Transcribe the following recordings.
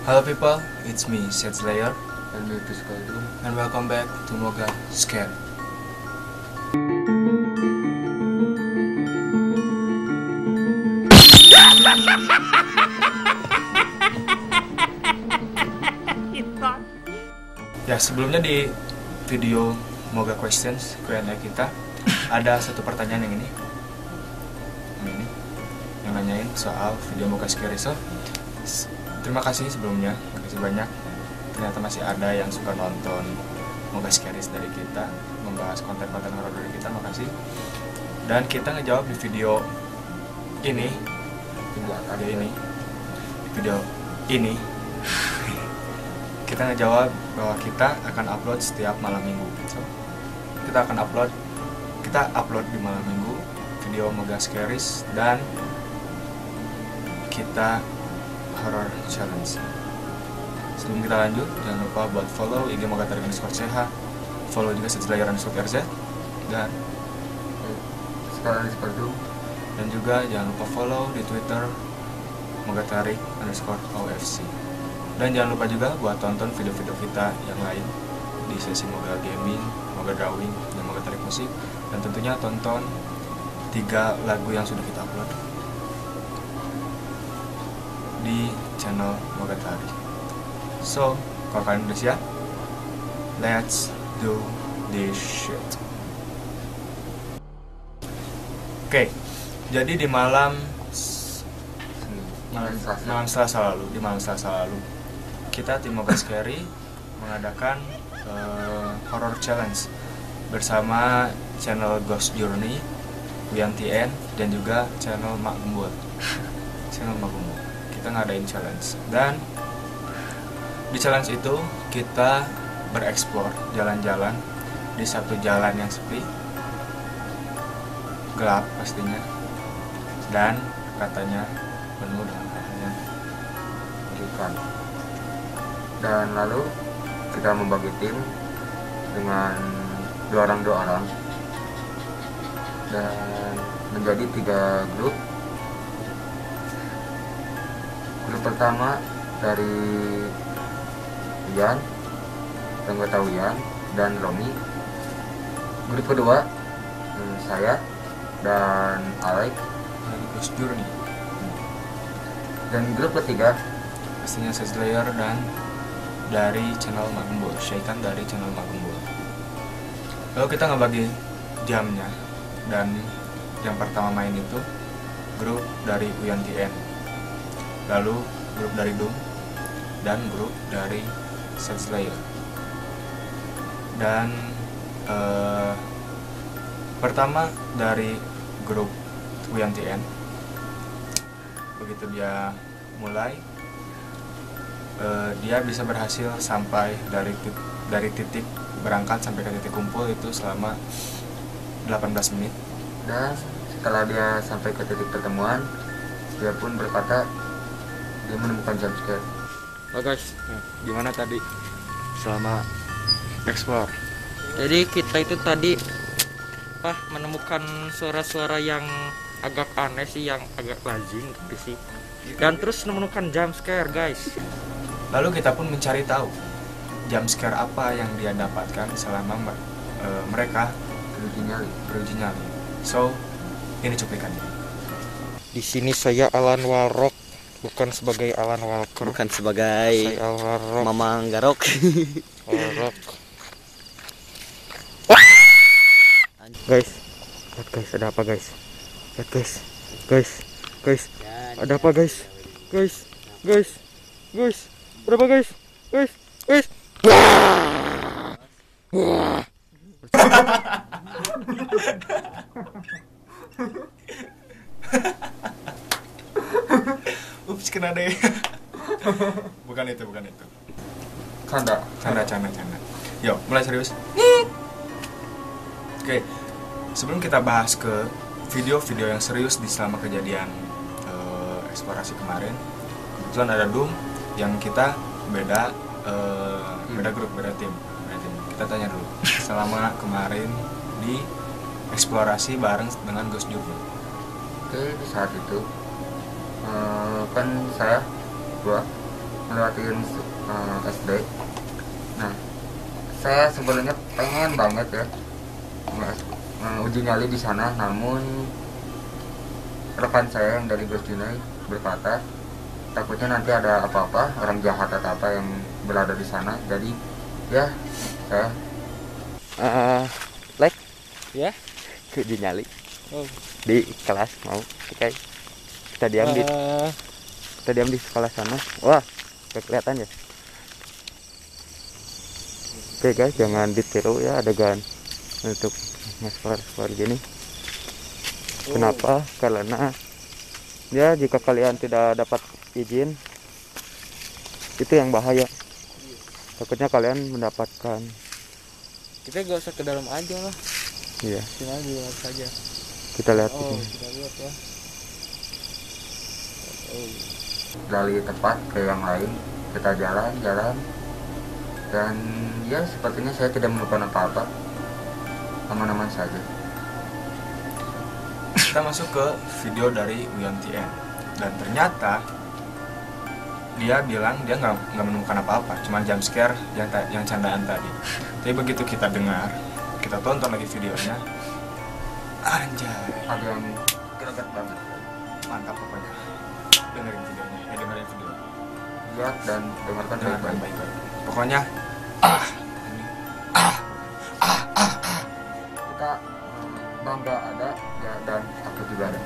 Hello people, it's me, Seth Slayer, and me Piscaldo. and welcome back to Moga Scare. Ya, sebelumnya di video Moga Questions Q&A kita ada satu pertanyaan yang ini yang nanyain soal video Moga Scary. So, terima kasih sebelumnya, makasih banyak. Ternyata masih ada yang suka nonton Moga Scary dari kita, membahas konten-konten horor dari kita, makasih. Dan kita ngejawab di video ini, video ini kita ngejawab bahwa kita akan upload setiap malam minggu. So, kita upload di malam minggu video Moga Scaries dan kita horror challenge. Sebelum kita lanjut, jangan lupa buat follow IG Mogatari_CH, follow juga @slayer_RZ dan Sekarang Piscaldo. dan juga jangan lupa follow di Twitter Mogatari_OFC. Dan jangan lupa juga buat tonton video-video kita yang lain di sesi Moga Gaming, Moga Drawing, dan Moga Tarik Musik. Dan tentunya tonton 3 lagu yang sudah kita upload di channel Moga Tarik. So, kalau kalian udah siap, let's do this shit. Oke, jadi di malam Selasa lalu, kita tim Moga Scary mengadakan horror challenge bersama channel Ghost Journey, WNTN, dan juga channel Mak Gembul. Kita ngadain challenge, dan di challenge itu kita bereksplor jalan-jalan di satu jalan yang sepi, gelap pastinya, dan katanya penuh dengan hal-hal Bukan. Dan lalu kita membagi tim dengan 2 orang dan menjadi 3 grup. Grup pertama dari Ian, anggota Ian dan Romi. Grup kedua saya dan Alek dari Ghost Journey. Dan grup ketiga Pastinya Seth Slayer dan dari channel Mak Gembul, Syaitan dari channel Mak Gembul. Lalu kita ngebagi jamnya, dan yang pertama main itu grup dari UNTN, lalu grup dari Doom, dan grup dari Seth Slayer. Dan pertama dari grup UNTN, begitu dia mulai, dia bisa berhasil sampai dari titik berangkat sampai ke titik kumpul itu selama 18 menit. Dan setelah dia sampai ke titik pertemuan, dia pun berkata dia menemukan jump scare. Oh guys, gimana tadi selama explore? Jadi kita itu tadi menemukan suara-suara yang agak aneh sih, yang agak lazim gitu sih. Dan terus menemukan jump scare guys. Lalu kita pun mencari tahu jump scare apa yang dia dapatkan selama mereka beruji nyali. So, ini cuplikannya. Di sini saya Alan Walrock, bukan sebagai Alan Walker. Bukan sebagai Saya Walrock. Mamang Garok. Walrock. Guys, lihat guys, ada apa guys? Lihat guys, ada apa guys? Guys, berapa guys? Guys. Wah. Ups, kena deh. Bukan itu. Canda. Yo, mulai serius. Oke, sebelum kita bahas ke video-video yang serius di selama kejadian eksplorasi kemarin, kebetulan ada Doom yang kita beda grup, beda tim. Kita tanya dulu, selama kemarin di eksplorasi bareng dengan Ghost Journey. Oke, di saat itu kan saya, gua ngelewatin SD. Nah, saya sebenarnya pengen banget ya uji nyali di sana, namun rekan saya yang dari Gosjunai berkata takutnya nanti ada apa-apa, orang jahat atau apa yang berada di sana. Jadi ya saya like Ya. uji nyali Oh. di kelas mau. Oke. Kita diam di sekolah sana. Wah, nggak kelihatan ya. Oke guys, jangan ditiru ya adegan untuk nge-explore gini. Kenapa? Karena ya jika kalian tidak dapat izin itu yang bahaya. Takutnya kalian mendapatkan. Kita gak usah ke dalam aja lah. Iya, Sini aja di luar saja. kita lihat Oh, ini. kita lihat ya. Oh. dari tempat ke yang lain, kita jalan-jalan, dan ya sepertinya saya tidak menemukan apa-apa, aman-aman saja. Kita masuk ke video dari Uyan TN, dan ternyata dia bilang dia nggak menemukan apa-apa, cuma jump scare yang candaan tadi. Tapi begitu kita dengar, kita tonton lagi videonya, anjay, Ada yang greget banget. mantap pokoknya. Dengerin videonya, dengerin video. Lihat dan dengarkan Dengarkan baik-baik. baik-baik. Pokoknya, Kita bangga ada ya, dan aku juga ada.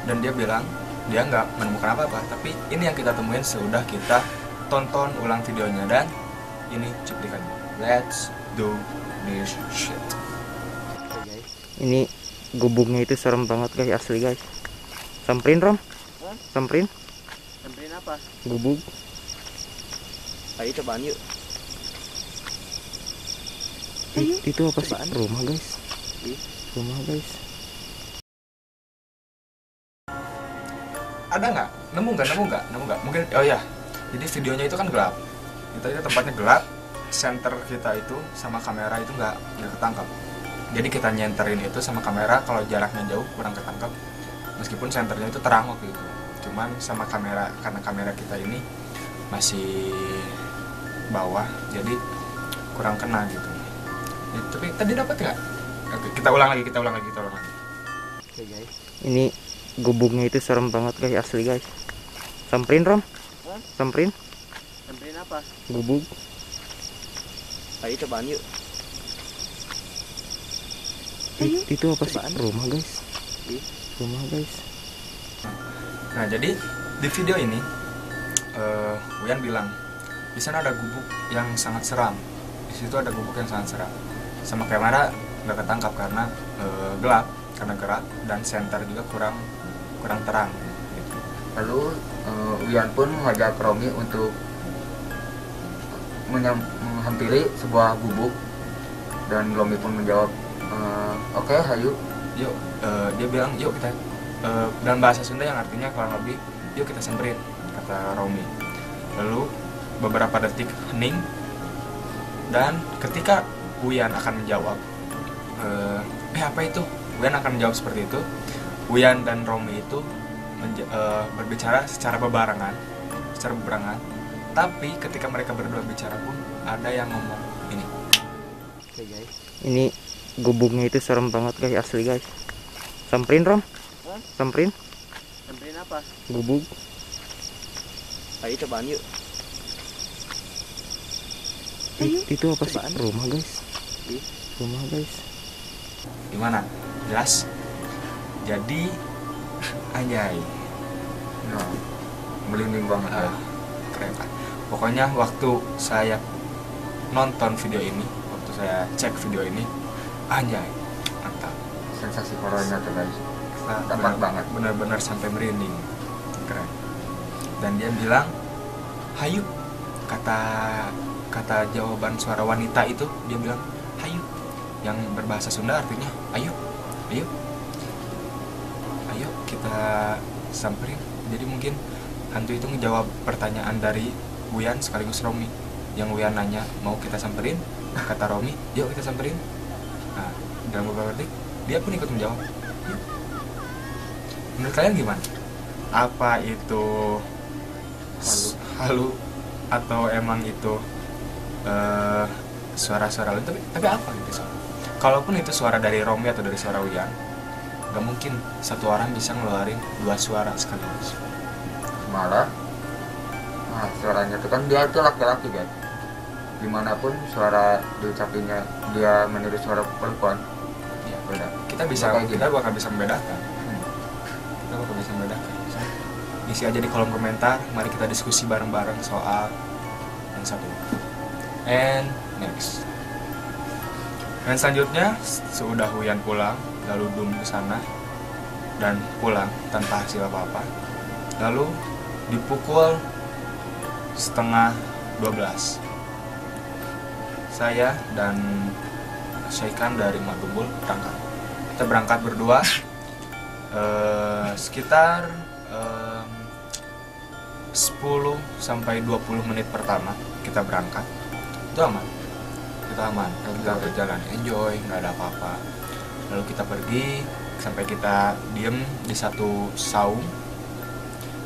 dan dia bilang dia nggak menemukan apa-apa, tapi ini yang kita temuin sesudah kita tonton ulang videonya, dan ini cuplikannya. Let's do this shit. Ini gubuknya itu serem banget guys, asli guys. Samperin Rom, samperin Samperin apa? gubuk. Ayo cobaan yuk. Itu apa sih? Cobaan. Rumah guys. Ih. Rumah guys. Ada nggak? Nemu nggak? Mungkin, oh ya, jadi videonya itu kan gelap. Itu tempatnya gelap, center kita itu sama kamera itu nggak ketangkap. Jadi kita nyenterin itu sama kamera, kalau jaraknya jauh kurang ketangkap. Meskipun senternya itu terang waktu itu, cuman sama kamera, karena kamera kita ini masih bawah, jadi kurang kena gitu. Ya, tapi tadi dapat nggak? Oke, kita ulang lagi. Oke guys. Ini gubuknya itu serem banget guys, asli guys. Samperin Rom, samperin Samperin apa? gubuk. Ayo cobaan yuk. Itu apa sih? Cobaan. Rumah guys. Ih. Rumah guys. Nah, jadi di video ini Uyan bilang di sana ada gubuk yang sangat seram. Di situ ada gubuk yang sangat seram. Sama kamera nggak ketangkap karena gelap, karena gerak, dan center juga kurang terang. Gitu. Lalu Uyan pun mengajak Romi untuk menghampiri sebuah gubuk, dan Romi pun menjawab oke, hayu. Yuk, dia bilang yuk kita dalam bahasa Sunda yang artinya kurang lebih yuk kita samperin, kata Romi. Lalu beberapa detik hening, dan ketika Uyan akan menjawab apa itu, Uyan akan menjawab seperti itu. Uyan dan Romi itu berbicara secara bebarengan, tapi ketika mereka berdua bicara pun ada yang ngomong ini. Oke guys. Ini gubuknya itu serem banget guys, asli guys. Samperin Rom, samperin Samperin apa? gubuk. Ayo cobaan yuk. Itu apa sih? Cobaan. Rumah guys. Ih. Rumah guys. Gimana? Jelas? Jadi anjay, Nah, merinding banget ya. keren kan? Pokoknya waktu saya nonton video ini, waktu saya cek video ini, anjay, mantap. Sensasi horornya tuh guys. Dapat Benar- banget. benar-benar sampai merinding, keren. Dan dia bilang hayu, kata jawaban suara wanita itu, dia bilang hayu, yang berbahasa Sunda artinya ayo kita samperin. Jadi mungkin hantu itu ngejawab pertanyaan dari Uyan sekaligus Romi. Yang Uyan nanya mau kita samperin, kata Romi yuk kita samperin. Nah, dalam beberapa detik dia pun ikut menjawab yuk. Menurut kalian gimana? Apa itu halu atau emang itu suara-suara lain, tapi apa gitu suara? Kalaupun itu suara dari Romi atau dari suara Wian, gak mungkin satu orang bisa ngeluarin 2 suara sekaligus. Malah suaranya itu kan dia itu laki-laki kan, dimanapun suara diucapinnya dia meniru suara perempuan Ya, beda. kita bakal bisa membedakan. Kita bakal bisa membedakan. Isi aja di kolom komentar, mari kita diskusi bareng-bareng soal yang satu. And next. Dan selanjutnya, sudah Wian pulang, lalu Dum ke sana dan pulang tanpa hasil apa-apa. Lalu dipukul 11:30, saya dan Syaikan dari Magembul berangkat. Kita berangkat berdua sekitar 10 sampai 20 menit pertama kita berangkat itu aman, kita berjalan enjoy, nggak ada apa-apa. Lalu kita pergi sampai kita diem di satu saung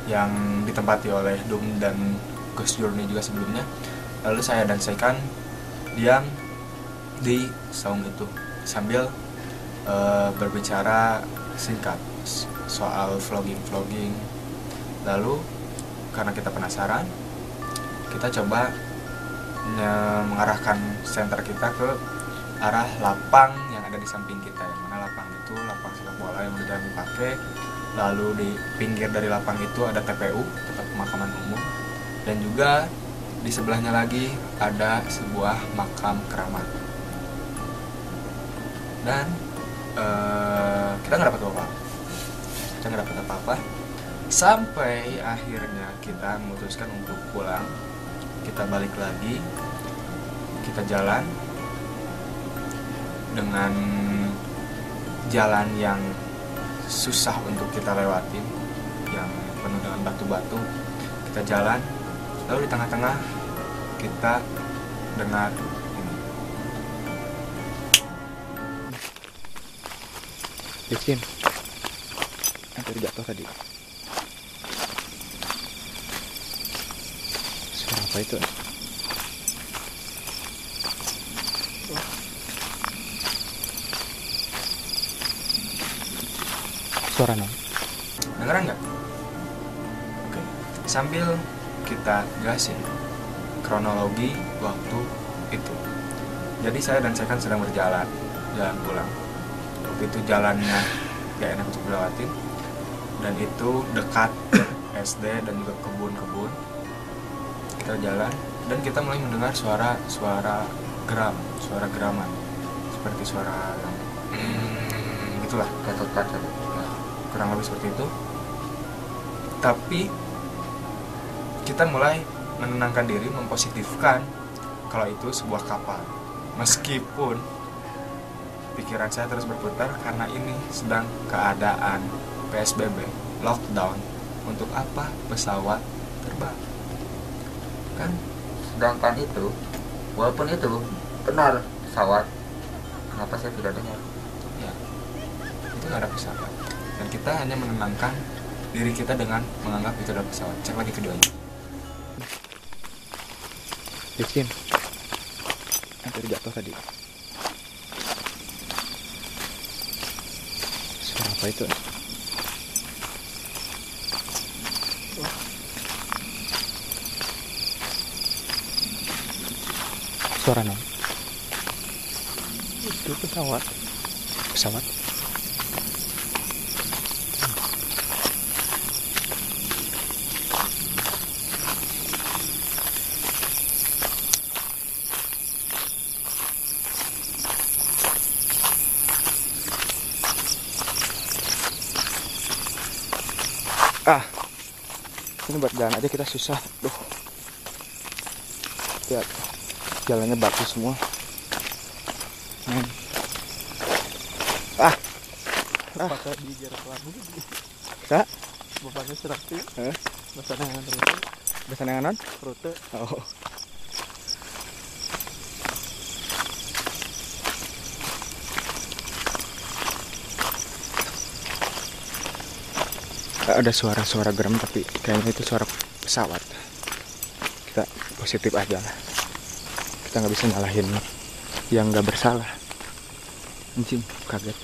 yang ditempati oleh Dum dan Ghost Journey juga sebelumnya. Lalu saya dan Saikan diam di saung itu sambil berbicara singkat soal vlogging. Lalu karena kita penasaran, kita coba mengarahkan senter kita ke arah lapang yang ada di samping kita. Yang mana lapang itu lapang sepak bola yang udah dipakai. Lalu di pinggir dari lapang itu ada TPU, tempat pemakaman umum, dan juga di sebelahnya lagi ada sebuah makam keramat. Dan kita nggak dapat apa-apa. Sampai akhirnya kita memutuskan untuk pulang. Kita balik lagi, kita jalan dengan jalan yang susah untuk kita lewatin, yang penuh dengan batu-batu. Kita jalan, lalu di tengah-tengah kita dengar ini. Bikin hampir jatuh tadi. Suara apa itu? Suara non? Dengeran nggak? Oke. Sambil kita jelasin kronologi waktu itu. Jadi saya dan Saikan sedang jalan pulang. Waktu itu jalannya gak enak untuk dilewatin, dan itu dekat SD dan juga kebun-kebun. Kita jalan dan kita mulai mendengar suara geraman, seperti suara gitulah, kurang lebih seperti itu. Tapi kita mulai menenangkan diri, mempositifkan kalau itu sebuah kapal, meskipun pikiran saya terus berputar karena ini sedang keadaan PSBB, lockdown. Untuk apa pesawat terbang? Kan? Sedangkan itu, walaupun itu benar pesawat, kenapa saya tidak dengar? Ya, itu nggak ada pesawat. Dan kita hanya menenangkan diri kita dengan menganggap itu adalah pesawat. Cek lagi keduanya. Bikin hampir jatuh tadi. Suara apa itu? Suara non? Itu pesawat. Ini buat jalan aja kita susah. Duh. Lihat, jalannya batu semua. Pakai di jarak lama. Kak? Bapaknya serakti. Besanangan rute. Besanangan? Rute. Oh. Ada suara-suara geram tapi kayaknya itu suara pesawat. Kita positif aja lah. Kita nggak bisa nyalahin yang nggak bersalah. Anjing, kaget.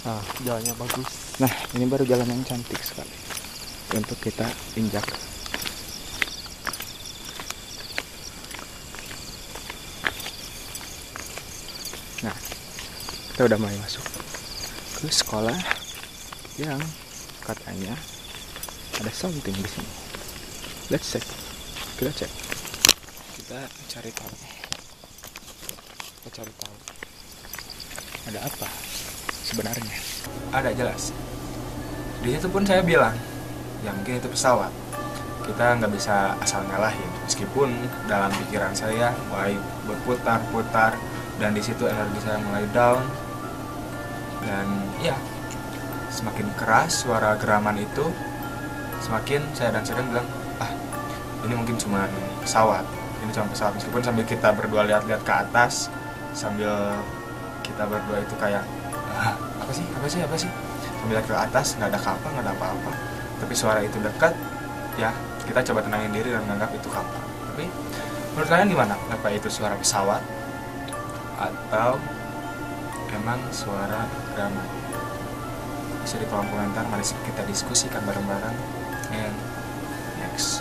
Nah, jalannya bagus. Nah, ini baru jalan yang cantik sekali untuk kita injak. Nah, kita udah mulai masuk ke sekolah yang katanya ada something di sini. Let's check. Kita cek. Kita cari tahu. Kita cari tahu. Ada apa sebenarnya? Ada jelas. Di situ pun saya bilang, ya mungkin itu pesawat. Kita nggak bisa asal nyalahin. Meskipun dalam pikiran saya mulai berputar-putar dan di situ energi saya mulai down. Dan ya, semakin keras suara geraman itu, semakin saya dan Seren bilang, ini mungkin cuma pesawat. Ini cuma pesawat. Meskipun sambil kita berdua lihat-lihat ke atas, sambil kita berdua itu kayak apa sih sambil lihat ke atas, nggak ada kapal, nggak ada apa-apa, tapi suara itu dekat, ya kita coba tenangin diri dan menganggap itu kapal. Tapi menurut kalian gimana? Apa itu suara pesawat atau emang suara geraman? Bisa di kolom komentar, mari kita diskusikan bareng-bareng. And next,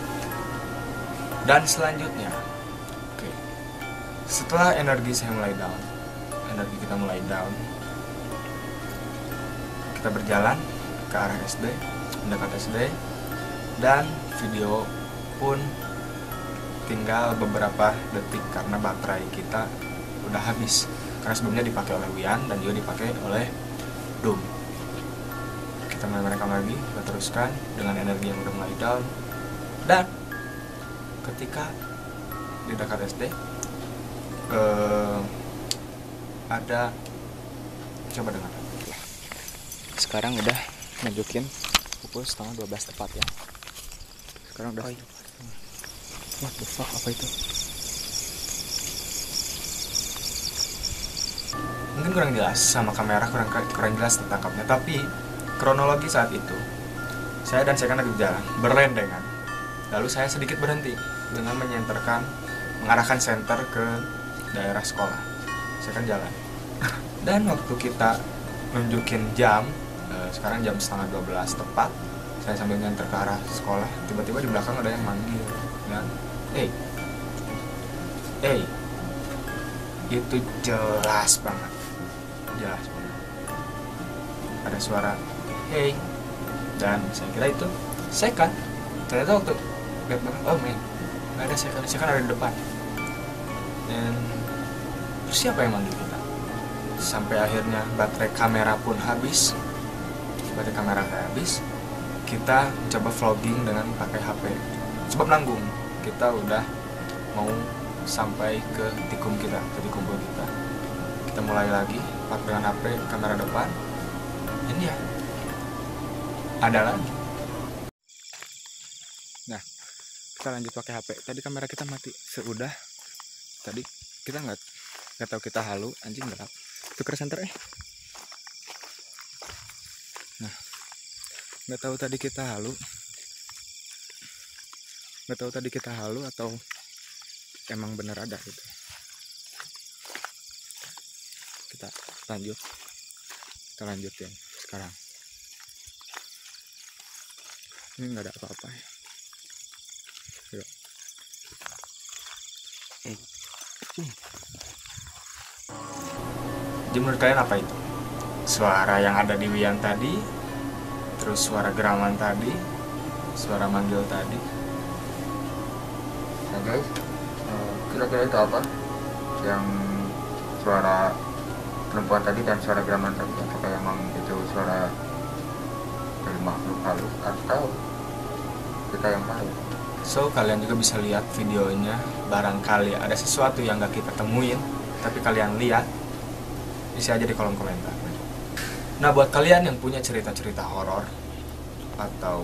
dan selanjutnya, oke, setelah energi saya mulai down, energi kita mulai down, kita berjalan ke arah SD, mendekat SD, dan video pun tinggal beberapa detik karena baterai kita udah habis. Karena sebelumnya dipakai oleh Wian dan juga dipakai oleh Doom. Kita mulai merekam lagi, kita teruskan dengan energi yang udah mulai down. Dan ketika di dekat SD ada, coba dengar. Sekarang udah nunjukin pukul 11:30 tepat ya. Sekarang udah. What the fuck, apa itu? Mungkin kurang jelas sama kamera, kurang jelas tertangkapnya. Tapi kronologi saat itu, saya dan Sekan lagi berjalan berlendengan. Lalu saya sedikit berhenti dengan mengarahkan senter ke daerah sekolah. Saya kan jalan. Dan waktu kita nunjukin jam, sekarang jam 11:30 tepat, saya sambil nyenter ke arah sekolah, tiba-tiba di belakang ada yang manggil dan hey, itu jelas banget, ada suara hey, dan saya kira itu Sekan. Ternyata waktu lihat belakang, oh men, nggak ada Sekan ada di depan. Dan siapa yang manggil kita? Sampai akhirnya baterai kamera pun habis. Kita coba vlogging dengan pakai HP. Sebab nanggung, kita udah mau sampai ke titik kumpul kita. Kita mulai lagi pakai dengan HP kamera depan. Ini ya, ada lagi. Nah, kita lanjut pakai HP. Tadi kamera kita mati. Seudah tadi kita nggak tahu kita halu, anjing gelap. Tuker center Nah, nggak tahu tadi kita halu atau emang bener ada gitu. Kita lanjutin sekarang. Ini nggak ada apa-apa ya. Yuk. Jadi menurut kalian apa itu? Suara yang ada di Wian tadi, terus suara geraman tadi, suara manggil tadi. Nah guys, kira-kira itu apa? Yang suara perempuan tadi dan suara geraman tadi, apakah emang itu suara dari makhluk halus atau kita yang tahu? So kalian juga bisa lihat videonya, barangkali ada sesuatu yang gak kita temuin, tapi kalian lihat, isi aja di kolom komentar. Nah buat kalian yang punya cerita-cerita horor atau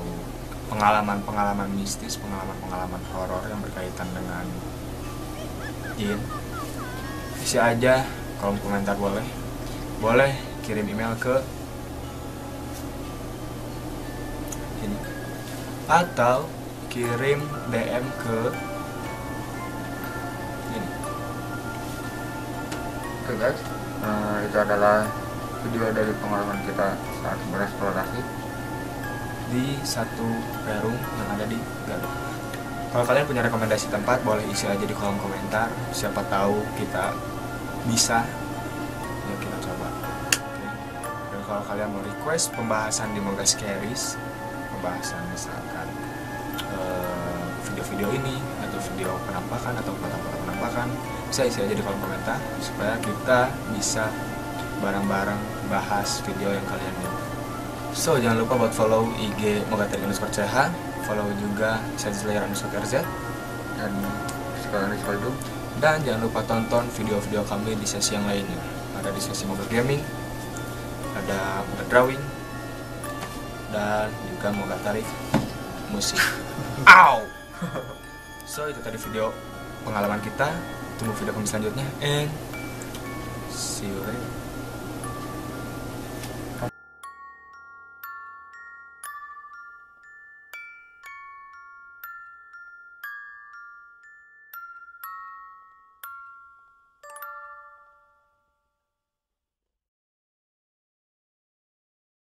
pengalaman-pengalaman mistis, pengalaman-pengalaman horor yang berkaitan dengan jin, isi aja kolom komentar. Boleh kirim email ke ini atau kirim DM ke ini. Oke guys, itu adalah video dari pengalaman kita saat bereksplorasi di satu perum yang ada di Garut. Kalau kalian punya rekomendasi tempat, boleh isi aja di kolom komentar. Siapa tahu kita bisa, ya kita coba. Oke. Dan kalau kalian mau request pembahasan di Mogas Caries, pembahasan misalkan video-video ini atau video penampakan atau foto-foto penampakan, bisa isi aja di kolom komentar supaya kita bisa bareng-bareng bahas video yang kalian mau. So, jangan lupa buat follow IG mogateri_ch, follow juga @slayer_rz, dan sekalian itu. dan jangan lupa tonton video-video kami di sesi yang lainnya. Ada di sesi Moga Gaming, ada Moga Drawing, dan juga Moga Tarik Musik. Ow! So, itu tadi video pengalaman kita. Tunggu video kami selanjutnya, and see you later.